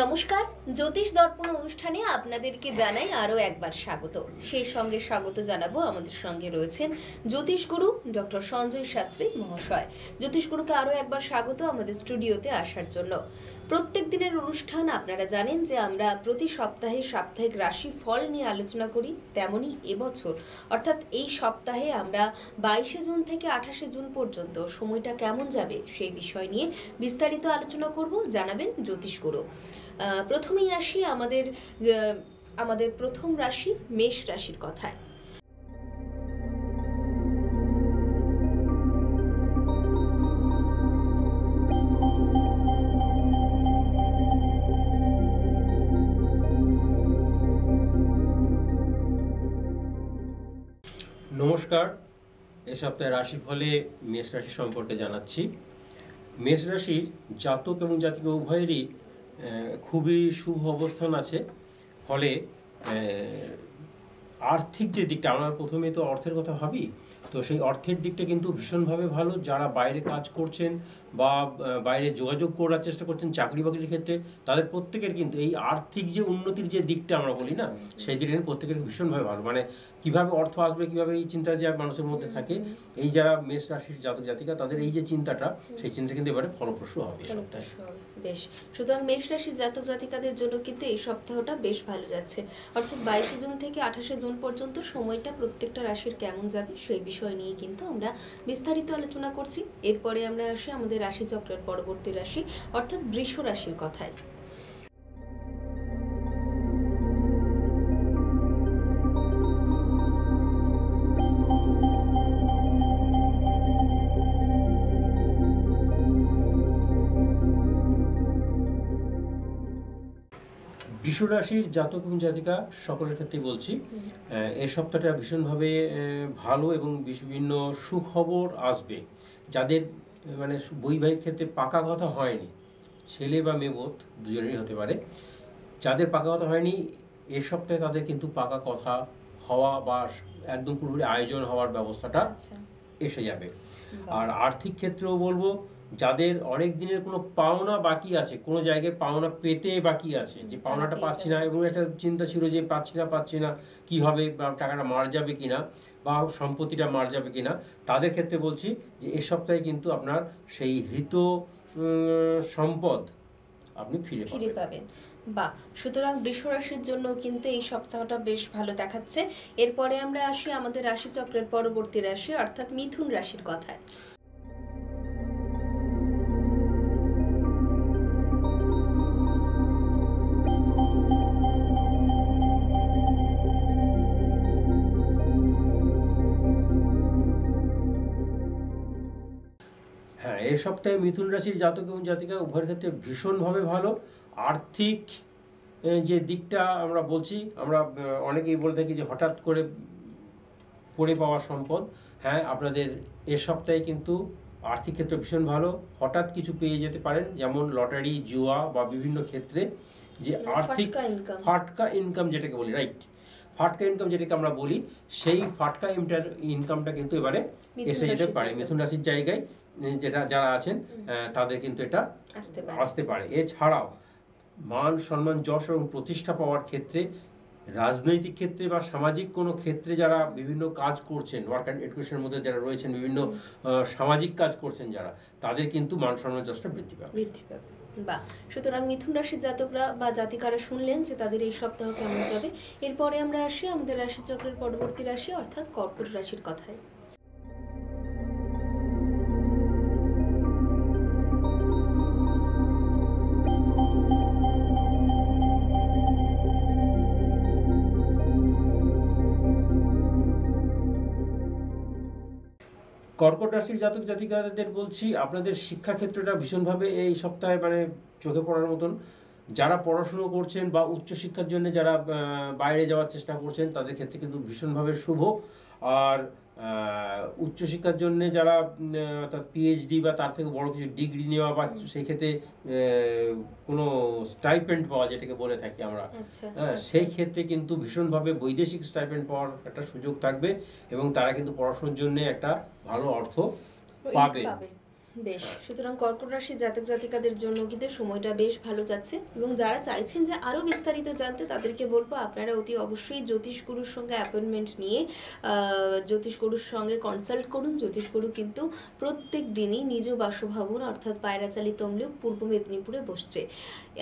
নমস্কার, জ্যোতিষ দর্পণ অনুষ্ঠানে আপনাদেরকে জানাই আরও একবার স্বাগত। সেই সঙ্গে স্বাগত জানাবো আমাদের সঙ্গে রয়েছেন জ্যোতিষগুরু ডক্টর সঞ্জয় শাস্ত্রী মহাশয়। জ্যোতিষগুরুকে আরও একবার স্বাগত আমাদের স্টুডিওতে আসার জন্য। প্রত্যেক দিনের অনুষ্ঠান আপনারা জানেন যে আমরা প্রতি সপ্তাহে সাপ্তাহিক রাশি ফল নিয়ে আলোচনা করি, তেমনি এবছর অর্থাৎ এই সপ্তাহে আমরা 22শে জুন থেকে 28শে জুন পর্যন্ত সময়টা কেমন যাবে সেই বিষয় নিয়ে বিস্তারিত আলোচনা করব, জানাবেন জ্যোতিষগুরু। প্রথমেই আসি আমাদের প্রথম রাশি মেষ রাশির কথায়। নমস্কার, এ সপ্তাহে রাশিফলে মেষ রাশি সম্পর্কে জানাচ্ছি। মেষ রাশির জাতক এবং জাতিকা উভয়েরই খুবই শুভ অবস্থান আছে। ফলে আর্থিক যে দিকটা, আমরা প্রথমে তো অর্থের কথা ভাবি, তো সেই অর্থের দিকটা কিন্তু ভীষণভাবে ভালো। যারা বাইরে কাজ করছেন বা বাইরে যোগাযোগ করার চেষ্টা করছেন চাকরি বাকরির ক্ষেত্রে, তাদের প্রত্যেকের কিন্তু এই আর্থিক যে উন্নতির যে দিকটা আমরা বলি না, সেই দিকটা কিন্তু প্রত্যেকের ভীষণভাবে ভালো। মানে কীভাবে অর্থ আসবে, কীভাবে এই চিন্তা যে মানুষের মধ্যে থাকে, এই যারা মেষ রাশির জাতক জাতিকা, তাদের এই যে চিন্তাটা, সেই চিন্তা কিন্তু এবারে ফলপ্রসূ হবে। বেশ, সুতরাং মেষ রাশির জাতক জাতিকাদের জন্য কিন্তু এই সপ্তাহটা বেশ ভালো যাচ্ছে। অর্থাৎ 22শে জুন থেকে 28শে জুন পর্যন্ত সময়টা প্রত্যেকটা রাশির কেমন যাবে সেই বিষয় নিয়ে কিন্তু আমরা বিস্তারিত আলোচনা করছি। এরপরে আমরা আসি আমাদের রাশিচক্রের পরবর্তী রাশি অর্থাৎ বৃষ রাশির কথায়। বৃষ রাশির জাতক এবং জাতিকা সকলের ক্ষেত্রে বলছি, এই সপ্তাহটা ভীষণভাবে ভালো এবং বিভিন্ন সুখবর আসবে। যাদের মানে বৈবাহিক ক্ষেত্রে পাকা কথা হয়নি, ছেলে বা মেয়ে বোধ দুজনেরই হতে পারে, যাদের পাকা কথা হয়নি, এ সপ্তাহে তাদের কিন্তু পাকা কথা হওয়া বা একদম পুরোপুরি আয়োজন হওয়ার ব্যবস্থাটা এসে যাবে। আর আর্থিক ক্ষেত্রেও বলবো, যাদের অনেক দিনের কোনো পাওনা বাকি আছে, কোনো জায়গায় পাওনা পেতে বাকি আছে, যে পাওনাটা পাচ্ছি না এবং একটা চিন্তা ছিল যে পাচ্ছি না কি হবে, বা টাকাটা মার যাবে কিনা বা সম্পত্তিটা মার যাবে কিনা, তাদের ক্ষেত্রে বলছি যে এ সপ্তাহে কিন্তু আপনার সেই হৃত সম্পদ আপনি ফিরে পাবেন। বা সুতরাং বৃষ রাশির জন্য কিন্তু এই সপ্তাহটা বেশ ভালো দেখাচ্ছে। এরপরে আমরা আসি আমাদের রাশিচক্রের পরবর্তী রাশি অর্থাৎ মিথুন রাশির কথায়। হ্যাঁ, এই সপ্তাহে মিথুন রাশির জাতক এবং জাতিকা উভয়ের ক্ষেত্রে ভীষণভাবে ভালো। আর্থিক যে দিকটা আমরা বলছি, আমরা অনেকেই বলে থাকি যে হঠাৎ করে পড়ে পাওয়া সম্পদ। হ্যাঁ, আপনাদের এ সপ্তাহে কিন্তু আর্থিক ক্ষেত্রে ভীষণ ভালো। হঠাৎ কিছু পেয়ে যেতে পারেন, যেমন লটারি, জুয়া বা বিভিন্ন ক্ষেত্রে যে আর্থিক ফাটকা ইনকাম যেটাকে বলি, রাইট, ফাটকা ইনকাম যেটাকে আমরা বলি, সেই ফাটকা ইনকামটা কিন্তু এবারে এসে যেতে পারে মিথুন রাশির জায়গায়। যারা আছেন তাদের কিন্তু এটা আসতে পারে। এছাড়াও মান সম্মান, যশ এবং প্রতিষ্ঠা পাওয়ার ক্ষেত্রে, রাজনৈতিক ক্ষেত্রে বা সামাজিক কোনো ক্ষেত্রে যারা বিভিন্ন কাজ করছেন, ওয়ার্ক অ্যান্ড এডুকেশনের মধ্যে যারা রয়েছেন, বিভিন্ন সামাজিক কাজ করছেন যারা, তাদের কিন্তু মান সম্মান, যশটা বৃদ্ধি পাবে। বা সুতরাং মিথুন রাশির জাতকরা বা জাতিকারা শুনলেন যে তাদের এই সপ্তাহ কেমন যাবে। এরপরে আমরা আসি আমাদের রাশিচক্রের পরবর্তী রাশি অর্থাৎ কর্কট রাশির কথায়। কর্কট রাশির জাতক জাতিকাদের বলছি, আপনাদের শিক্ষাক্ষেত্রটা ভীষণভাবে এই সপ্তাহে মানে চোখে পড়ার মতন। যারা পড়াশুনো করছেন বা উচ্চশিক্ষার জন্য যারা বাইরে যাওয়ার চেষ্টা করছেন, তাদের ক্ষেত্রে কিন্তু ভীষণভাবে শুভ। আর উচ্চশিক্ষার জন্য যারা অর্থাৎ পিএইচডি বা তার থেকে বড় কিছু ডিগ্রি নেওয়া বা সেই ক্ষেত্রে কোনো স্টাইপেন্ড পাওয়া, যেটাকে বলে থাকি আমরা, সেই ক্ষেত্রে কিন্তু ভীষণভাবে বৈদেশিক স্টাইপেন্ড পাওয়ার একটা সুযোগ থাকবে এবং তারা কিন্তু পড়াশোনার জন্য একটা ভালো অর্থ পাবে। বেশ, সুতরাং কর্কট রাশির জাতক জাতিকাদের জন্য কিন্তু সময়টা বেশ ভালো যাচ্ছে, এবং যারা চাইছেন যে আরও বিস্তারিত জানতে তাদেরকে বলবো আপনারা অতি অবশ্যই জ্যোতিষগুরুর সঙ্গে অ্যাপয়েন্টমেন্ট নিয়ে জ্যোতিষগুরুর সঙ্গে কনসাল্ট করুন। জ্যোতিষগুরু কিন্তু প্রত্যেক দিনই নিজ বাসভবন অর্থাৎ পায়রাচালি তমলুক পূর্ব মেদিনীপুরে বসছে।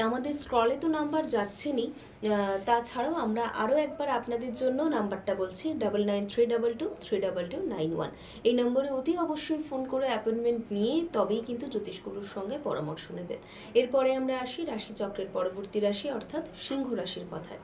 আমাদের স্ক্রলে তো নাম্বার যাচ্ছেনই, তাছাড়াও আমরা আরও একবার আপনাদের জন্য নাম্বারটা বলছি 9932232291। এই নম্বরে অতি অবশ্যই ফোন করে অ্যাপয়েন্টমেন্ট নিয়ে তবেই কিন্তু জ্যোতিষগুরুর সঙ্গে পরামর্শ নেবেন। এরপরে আমরা আসি রাশিচক্রের পরবর্তী রাশি অর্থাৎ সিংহ রাশির কথায়।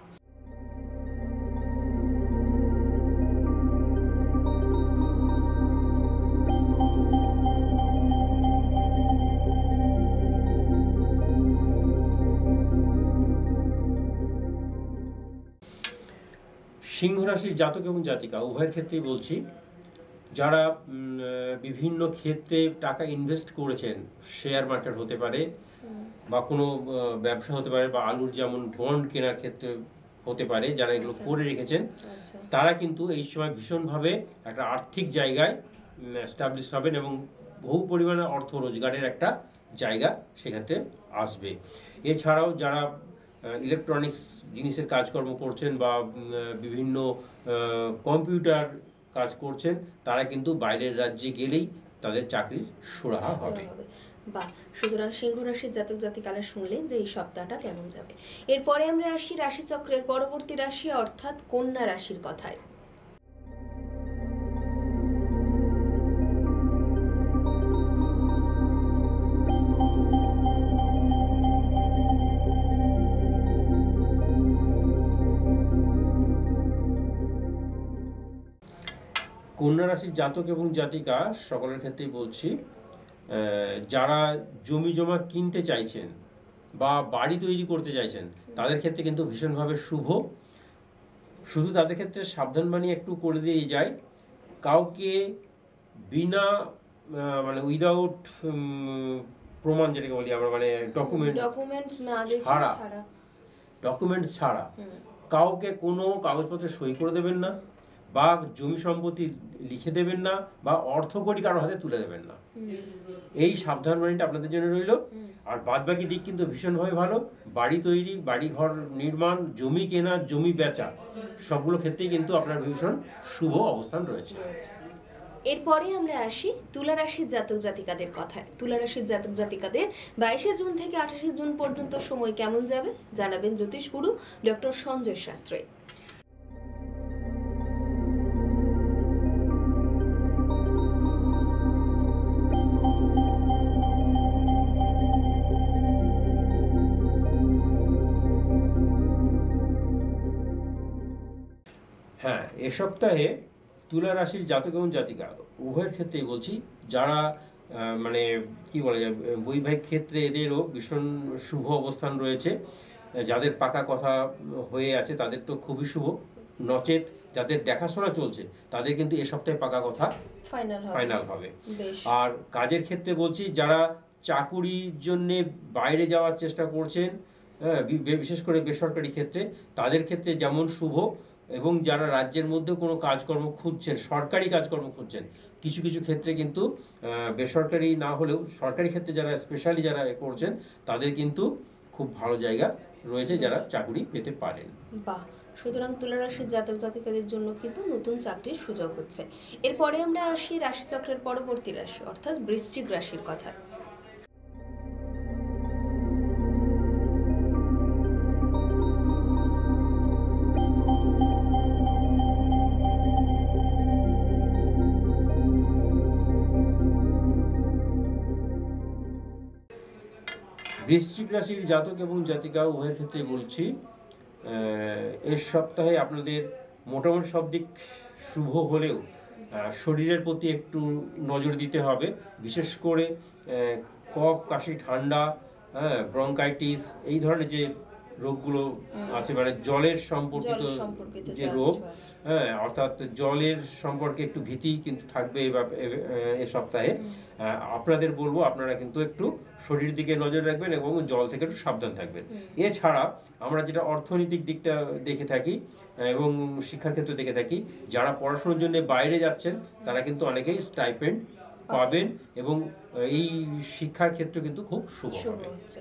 সিংহ রাশির জাতক এবং জাতিকা উভয়ের ক্ষেত্রেই বলছি, যারা বিভিন্ন ক্ষেত্রে টাকা ইনভেস্ট করেছেন, শেয়ার মার্কেট হতে পারে বা কোনো ব্যবসা হতে পারে, বা আলুর যেমন বন্ড কেনার ক্ষেত্রে হতে পারে, যারা এগুলো করে রেখেছেন তারা কিন্তু এই সময় ভীষণভাবে একটা আর্থিক জায়গায় এস্টাবলিশ হবেন এবং বহু পরিমাণে অর্থ রোজগারের একটা জায়গা সেক্ষেত্রে আসবে। এছাড়াও যারা ইলেকট্রনিক্স জিনিসের কাজকর্ম করছেন বা বিভিন্ন কম্পিউটার কাজ করছেন, তারা কিন্তু বাইরের রাজ্যে গেলেই তাদের চাকরির সুরাহা হবে। বা সুতরাং সিংহ রাশির জাতক জাতিকারা শুনলেন যে এই সপ্তাহটা কেমন যাবে। এরপরে আমরা আসি রাশিচক্রের পরবর্তী রাশি অর্থাৎ কন্যা রাশির কথায়। কন্যা রাশির জাতক এবং জাতিকা সকলের ক্ষেত্রেই বলছি, যারা জমি জমা কিনতে চাইছেন বা বাড়ি তৈরি করতে চাইছেন তাদের ক্ষেত্রে কিন্তু ভীষণভাবে শুভ। শুধু তাদের ক্ষেত্রে সাবধানবাণী একটু করে দিয়ে যায়, কাউকে বিনা মানে উইদাউট প্রমাণ, যেটাকে বলি আমরা, মানে ডকুমেন্টস ছাড়া কাউকে কোনো কাগজপত্রে সই করে দেবেন না, বা জমি সম্পত্তি লিখে দেবেন না, বা অর্থকড়ি কারোর হাতে তুলে দেবেন না। এই সাবধানবাণীটা আপনাদের জন্য রইল। আর বাদবাকি দিক কিন্তু ভীষণভাবে ভালো। বাড়ি তৈরি, বাড়ি ঘর নির্মাণ, জমি কেনা, জমি বেচা, সবগুলো ক্ষেত্রেই কিন্তু আপনার ভীষণ শুভ অবস্থান রয়েছে। এরপরে আমরা আসি তুলা রাশির জাতক জাতিকাদের কথায়। তুলা রাশির জাতক জাতিকাদের 22শে জুন থেকে 28শে জুন পর্যন্ত সময় কেমন যাবে জানাবেন জ্যোতিষগুরু ডক্টর সঞ্জয় শাস্ত্রী। হ্যাঁ, এ সপ্তাহে তুলা রাশির জাতক এবং জাতিকা উভয়ের ক্ষেত্রেই বলছি, যারা মানে কি বলা যায়, বৈবাহিক ক্ষেত্রে এদেরও ভীষণ শুভ অবস্থান রয়েছে। যাদের পাকা কথা হয়ে আছে তাদের তো খুবই শুভ, নচেত যাদের দেখাশোনা চলছে তাদের কিন্তু এ সপ্তাহে পাকা কথা ফাইনাল হবে। আর কাজের ক্ষেত্রে বলছি, যারা চাকুরির জন্যে বাইরে যাওয়ার চেষ্টা করছেন, বিশেষ করে বেসরকারি ক্ষেত্রে, তাদের ক্ষেত্রে যেমন শুভ, এবং যারা রাজ্যের মধ্যে কোনো কাজকর্ম খুঁজছেন, সরকারি কাজকর্ম খুঁজছেন, কিছু কিছু ক্ষেত্রে কিন্তু বেসরকারি না হলেও সরকারি ক্ষেত্রে যারা স্পেশালি যারা করছেন তাদের কিন্তু খুব ভালো জায়গা রয়েছে, যারা চাকরি পেতে পারেন। বাহ, সুতরাং তুলা রাশির জাতক জাতিকাদের জন্য কিন্তু নতুন চাকরির সুযোগ হচ্ছে। এরপরে আমরা আসি রাশিচক্রের পরবর্তী রাশি অর্থাৎ বৃশ্চিক রাশির কথা। বৃশ্চিক রাশির জাতক এবং জাতিকা উভয়ের ক্ষেত্রে বলছি, এর সপ্তাহে আপনাদের মোটামুটি সব দিক শুভ হলেও শরীরের প্রতি একটু নজর দিতে হবে। বিশেষ করে কফ, কাশি, ঠান্ডা, ব্রঙ্কাইটিস, এই ধরনের যে রোগগুলো আছে, মানে জলের সম্পর্কিত যে রোগ, অর্থাৎ জলের সম্পর্কে একটু ভীতি কিন্তু থাকবে এ সপ্তাহে। আপনাদের বলবো আপনারা কিন্তু একটু শরীর দিকে নজর রাখবেন এবং জল থেকে একটু সাবধান থাকবেন। এছাড়া আমরা যেটা অর্থনৈতিক দিকটা দেখে থাকি এবং শিক্ষার ক্ষেত্রে দেখে থাকি, যারা পড়াশোনার জন্য বাইরে যাচ্ছেন তারা কিন্তু অনেকেই স্টাইপেন্ড পাবেন এবং এই শিক্ষার ক্ষেত্রে কিন্তু খুব শুভ শুভ হবে। হচ্ছে।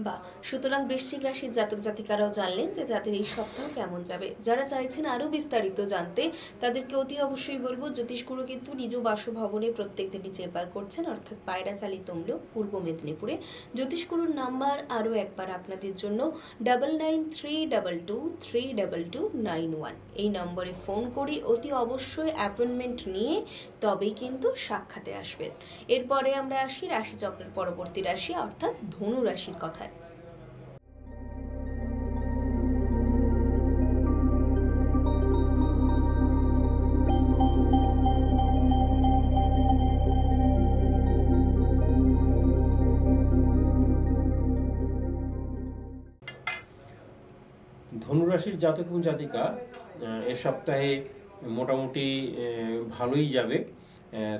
বাহ! সুতরাং বৃশ্চিক রাশির জাতক জাতিকারাও জানলেন যে তাদের এই সপ্তাহ কেমন যাবে। যারা চাইছেন আরো বিস্তারিত জানতে তাদেরকে অতি অবশ্যই বলব, জ্যোতিষগুরু কিন্তু নিজ বাসভবনে প্রত্যেকদিনই চেম্বার করছেন, অর্থাৎ পায়রাচালি তমলুক, পূর্ব মেদিনীপুরে। জ্যোতিষগুরুর নাম্বার আরও একবার আপনাদের জন্য 9932232291। এই নম্বরে ফোন করে অতি অবশ্যই অ্যাপয়েন্টমেন্ট নিয়ে তবেই কিন্তু সাক্ষাতে আসবেন। এরপরে আমরা আসি রাশিচক্রের পরবর্তী রাশি অর্থাৎ ধনু রাশির কথায়। ধনুরাশির জাতক এবং জাতিকা এ সপ্তাহে মোটামুটি ভালোই যাবে।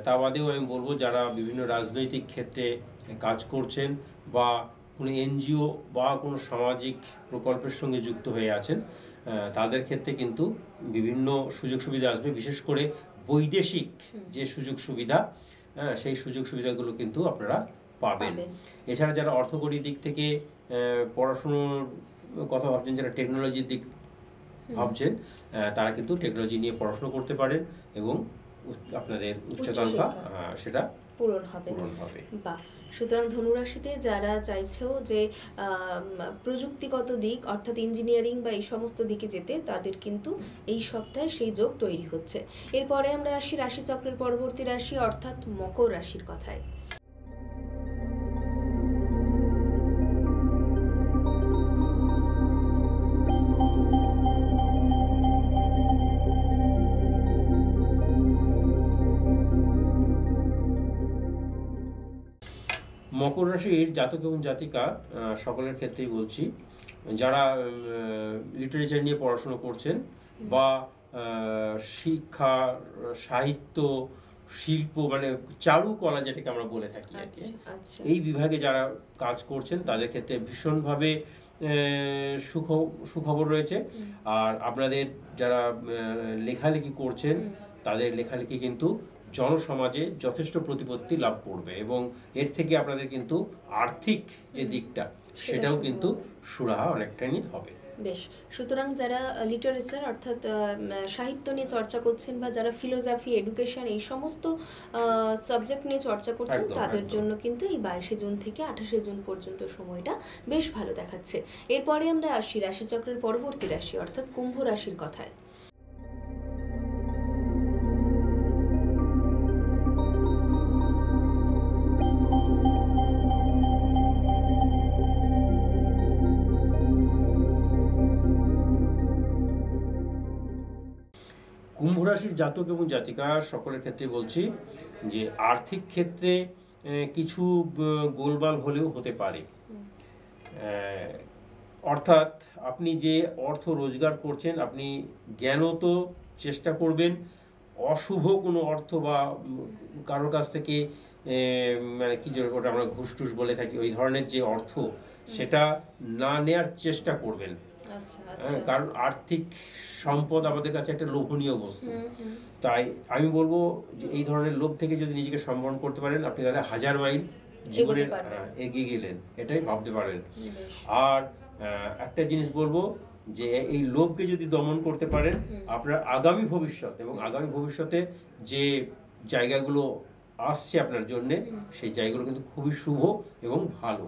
তা বাদেও আমি বলবো যারা বিভিন্ন রাজনৈতিক ক্ষেত্রে কাজ করছেন বা কোনো এনজিও বা কোনো সামাজিক প্রকল্পের সঙ্গে যুক্ত হয়ে আছেন, তাদের ক্ষেত্রে কিন্তু বিভিন্ন সুযোগ সুবিধা আসবে। বিশেষ করে বৈদেশিক যে সুযোগ সুবিধা, সেই সুযোগ সুবিধাগুলো কিন্তু আপনারা পাবেন। এছাড়া যারা অর্থকরী দিক থেকে পড়াশুনোর কথা ভাবছেন, যারা টেকনোলজির দিক ভাবছেন, তারা কিন্তু টেকনোলজি নিয়ে পড়াশোনা করতে পারেন এবং আপনাদের উচ্চাকাঙ্ক্ষা সেটা পূরণ হবে। বাহ! সুতরাং ধনুরাশিতে যারা চাইছেও যে প্রযুক্তিগত দিক অর্থাৎ ইঞ্জিনিয়ারিং বা এই সমস্ত দিকে যেতে, তাদের কিন্তু এই সপ্তাহে সেই যোগ তৈরি হচ্ছে। এরপরে আমরা আসি রাশিচক্রের পরবর্তী রাশি অর্থাৎ মকর রাশির কথায়। মকর রাশির জাতক এবং জাতিকা সকলের ক্ষেত্রেই বলছি, যারা লিটারেচার নিয়ে পড়াশোনা করছেন বা শিক্ষা, সাহিত্য, শিল্প মানে চারুকলা যেটাকে আমরা বলে থাকি আর কি, এই বিভাগে যারা কাজ করছেন তাদের ক্ষেত্রে ভীষণভাবে সুখবর রয়েছে। আর আপনাদের যারা লেখালেখি করছেন তাদের লেখালেখি কিন্তু জনসমাজে যথেষ্ট প্রতিপত্তি লাভ করবে এবং এর থেকে আপনাদের কিন্তু আর্থিক যে দিকটা সেটাও কিন্তু সুরাহা অনেকটাই হবে। বেশ, সুতরাং যারা লিটারেচার অর্থাৎ সাহিত্য নিয়ে চর্চা করছেন বা যারা ফিলোসফি, এডুকেশন এই সমস্ত সাবজেক্ট নিয়ে চর্চা করছেন, তাদের জন্য কিন্তু এই 22শে জুন থেকে 28শে জুন পর্যন্ত সময়টা বেশ ভালো দেখাচ্ছে। এরপরে আমরা আসি রাশিচক্রের পরবর্তী রাশি অর্থাৎ কুম্ভ রাশির কথায়। কুম্ভ রাশির জাতক এবং জাতিকা সকলের ক্ষেত্রে বলছি যে আর্থিক ক্ষেত্রে কিছু গোলমাল হলেও হতে পারে। অর্থাৎ আপনি যে অর্থ রোজগার করছেন, আপনি জ্ঞানত চেষ্টা করবেন অশুভ কোনো অর্থ বা কারোর কাছ থেকে মানে কি ওটা আমরা ঘুষ টুস বলে থাকি, ওই ধরনের যে অর্থ সেটা না নেয়ার চেষ্টা করবেন। কারণ আর্থিক সম্পদ আমাদের কাছে একটা লোভনীয় বস্তু। তাই আমি বলবো যে এই ধরনের লোভ থেকে যদি নিজেকে সম্বরণ করতে পারেন, আপনি তাহলে 1000 মাইল জীবনে এগিয়ে গেলেন, এটাই ভাবতে পারেন। আর একটা জিনিস বলবো যে এই লোভকে যদি দমন করতে পারেন, আপনার আগামী ভবিষ্যৎ এবং আগামী ভবিষ্যতে যে জায়গাগুলো আসছে আপনার জন্য, সেই জায়গাগুলো কিন্তু খুবই শুভ এবং ভালো।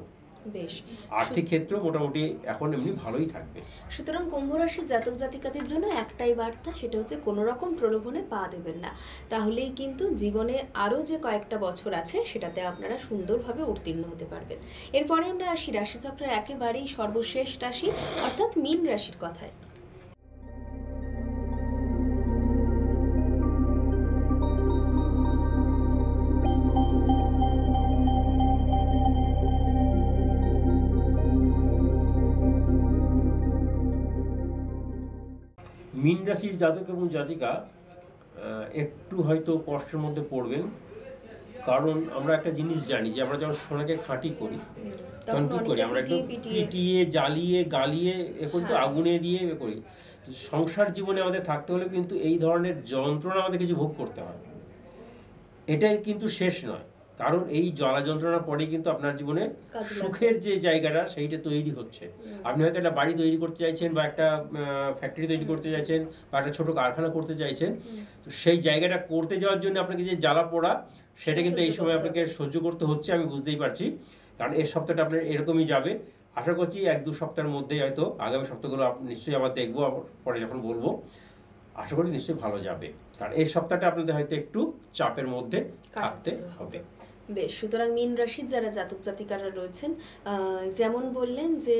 বেশ, আর্থিক ক্ষেত্র মোটামুটি এখন এমনি ভালোই থাকবে। সুতরাং কুম্ভ রাশির জাতক জাতিকাদের জন্য একটাই বার্তা, সেটা হচ্ছে কোনো রকম প্রলোভনে পা দেবেন না, তাহলেই কিন্তু জীবনে আরও যে কয়েকটা বছর আছে সেটাতে আপনারা সুন্দরভাবে উত্তীর্ণ হতে পারবেন। এরপরে আমরা আসি রাশিচক্রের একেবারেই সর্বশেষ রাশি অর্থাৎ মীন রাশির কথায়। মীন রাশির জাতক এবং জাতিকা একটু হয়তো কষ্টের মধ্যে পড়বেন, কারণ আমরা একটা জিনিস জানি যে আমরা যখন সোনাকে খাঁটি করি তখন কি করি, আমরা একটু পিটিয়ে জ্বালিয়ে গালিয়ে এ করি, তো আগুনে দিয়ে এ করি। সংসার জীবনে আমাদের থাকতে হলে কিন্তু এই ধরনের যন্ত্রণা আমাদের কিছু ভোগ করতে হয়। এটাই কিন্তু শেষ নয়, কারণ এই জ্বালা যন্ত্রণার পরে কিন্তু আপনার জীবনে কাজে লাগবে। সুখের যে জায়গাটা সেইটা তৈরি হচ্ছে। আপনি হয়তো একটা বাড়ি তৈরি করতে চাইছেন, বা একটা ফ্যাক্টরি তৈরি করতে চাইছেন, বা একটা ছোট কারখানা করতে চাইছেন। তো সেই জায়গাটা করতে যাওয়ার জন্য আপনাকে যে জ্বালা পোড়া, সেটা কিন্তু এই সহ্য সময় করতে আপনাকে সহ্য করতে হচ্ছে, আমি বুঝতেই পারছি। কারণ এই সপ্তাহটা আপনার এরকমই যাবে। আশা করছি 1-2 সপ্তাহের মধ্যেই, হয়তো আগামী সপ্তাহগুলো নিশ্চয়ই আবার দেখবো, আবার পরে যখন বলবো, আশা করি নিশ্চয়ই ভালো যাবে। কারণ এই সপ্তাহটা আপনাদের হয়তো একটু চাপের মধ্যে থাকতে হবে। বেশ, সুতরাং মীন রাশির যারা জাতক জাতিকারা রয়েছেন, যেমন বললেন যে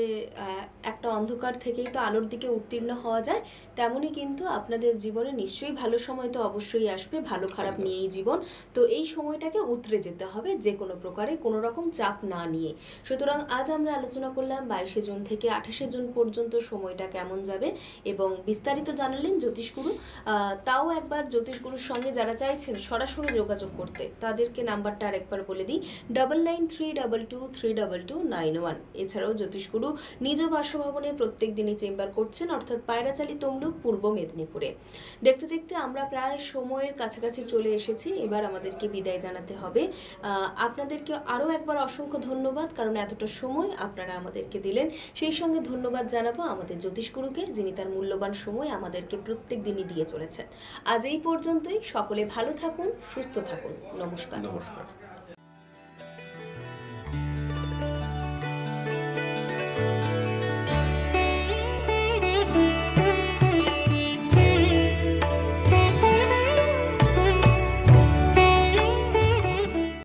একটা অন্ধকার থেকেই তো আলোর দিকে উত্তীর্ণ হওয়া যায়, তেমনই কিন্তু আপনাদের জীবনে নিশ্চয়ই ভালো সময় তো অবশ্যই আসবে, ভালো খারাপ একদম। নিয়েই জীবন। তো এই সময়টাকে উতরে যেতে হবে যে কোনো প্রকারে, কোনো রকম চাপ না নিয়ে। সুতরাং আজ আমরা আলোচনা করলাম 22শে জুন থেকে 28শে জুন পর্যন্ত সময়টা কেমন যাবে, এবং বিস্তারিত জানালেন জ্যোতিষগুরু। তাও একবার জ্যোতিষগুরুর সঙ্গে যারা চাইছেন সরাসরি যোগাযোগ করতে, তাদেরকে নাম্বারটা আরেকবার বলে দিই, 9932232291। এছাড়াও জ্যোতিষগুরু নিজ বাসভবনে প্রত্যেক দিনই চেম্বার করছেন, অর্থাৎ পায়রাচালি তমলুক, পূর্ব মেদিনীপুরে। দেখতে দেখতে আমরা প্রায় সময়ের কাছাকাছি চলে এসেছি, এবার আমাদেরকে বিদায় জানাতে হবে। আপনাদেরকে আরও একবার অসংখ্য ধন্যবাদ, কারণ এতটা সময় আপনারা আমাদেরকে দিলেন। সেই সঙ্গে ধন্যবাদ জানাবো আমাদের জ্যোতিষগুরুকে, যিনি তার মূল্যবান সময় আমাদেরকে প্রত্যেক দিনই দিয়ে চলেছেন। আজ এই পর্যন্তই। সকলে ভালো থাকুন, সুস্থ থাকুন। নমস্কার। নমস্কার।